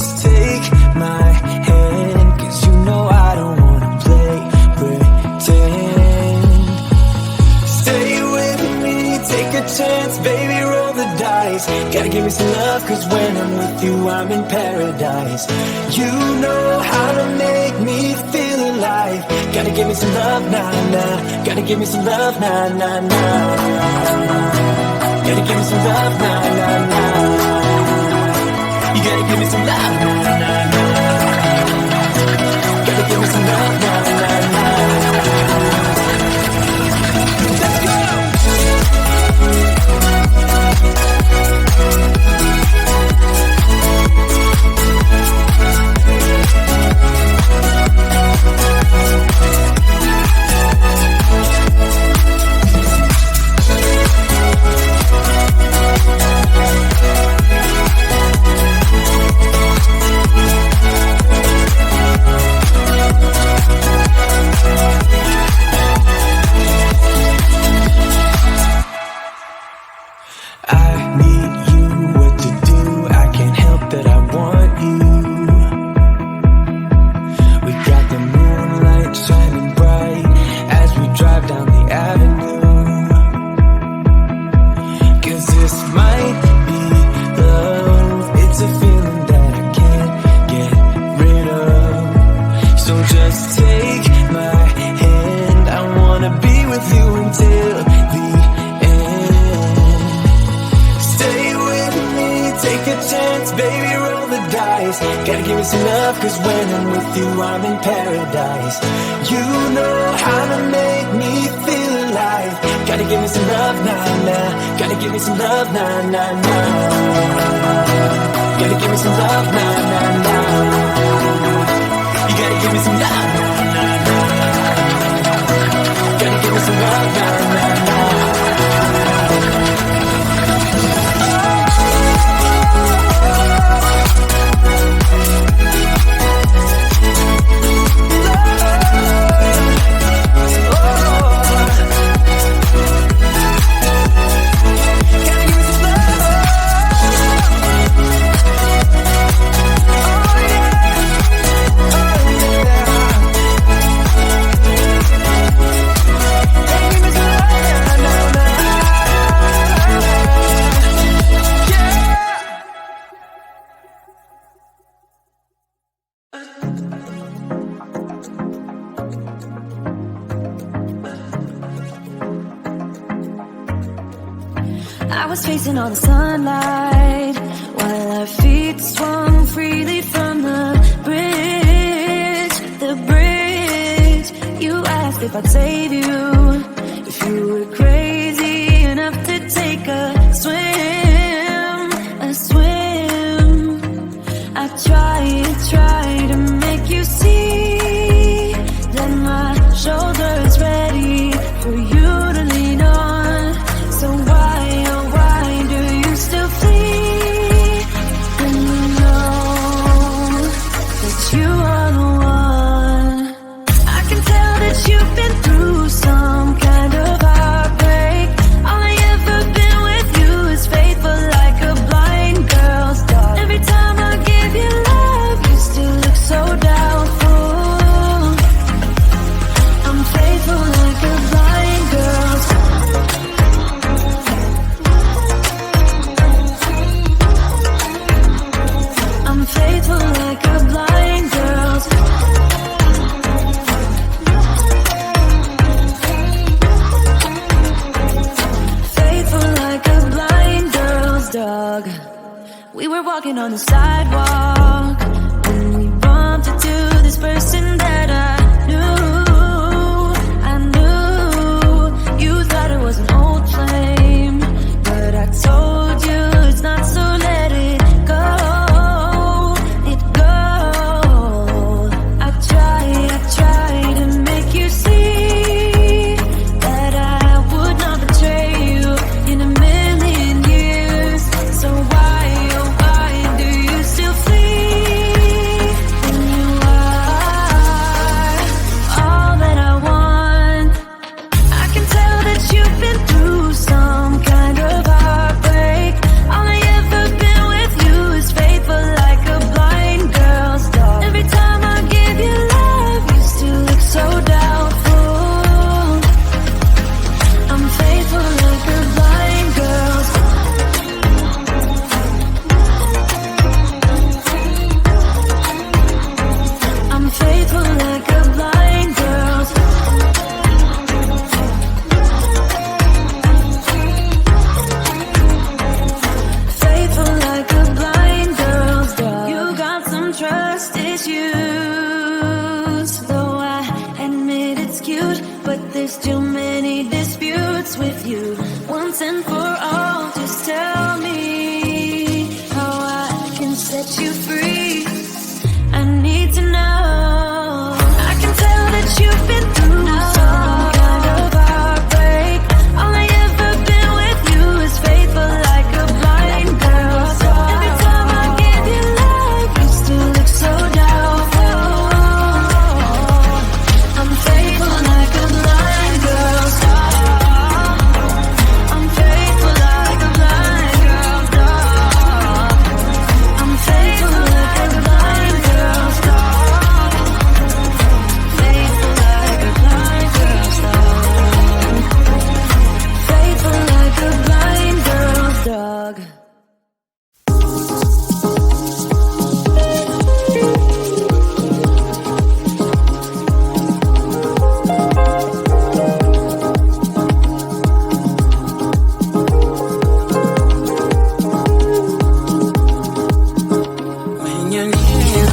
just take my hand, 'cause you know I don't wanna play pretend. Stay with me, take a chance, baby, roll the dice. Gotta give me some love, 'cause when I'm with you, I'm in paradise. You know how to make me feel alive. Gotta give me some love, nah, nah. Gotta give me some love, nah, nah, nah. Gotta give me some love, nah, nah, nah. You gotta give me some love, nah, nah, nah. Gotta give me some love, nah, nah, nah. Let's go! Gotta give me some love, 'cause when I'm with you, I'm in paradise. You know how to make me feel alive. Gotta give me some love, nah, nah. Gotta give me some love, nah, nah, nah. Gotta give me some love, nah, nah, nah. You gotta give me some love, nah, nah, nah. Gotta give me some love, nah, nah, nah. I was facing all the sunlight while our feet swung freely from the bridge. The bridge. You asked if I'd save you, if you were crazy enough to take a swim, a swim. I tried to make you see that my shoulder is ready for you to lean on. So why, oh why do you still flee when you know that you are the one? I can tell that you've been through some kind of heartbreak. All I ever been with you is faithful like a blind girl's dog. Every time I give you love, you still look so doubtful. I'm faithful like a blind girl's dog. I'm faithful like a blind girl's faithful like a blind girl's dog. We were walking on the sidewalk when we bumped into this person that I knew. You thought it was an old flame, but I told you it's not, so let it go. I tried to make you see that I would not betray you in a million years. So why, oh why do you still flee and for all, just tell me how I can set you free. I need to know. I can tell that you've been through some kind of heartbreak. All I ever been with you is faithful like a blind girl. Every time I give you love, you still look so doubtful. I'm faithful like a blind girl. I'm faithful like a blind girl. I'm faithful like a blind girl. Faithful like a blind girl. Faithful like a blind girl's dog. When you're near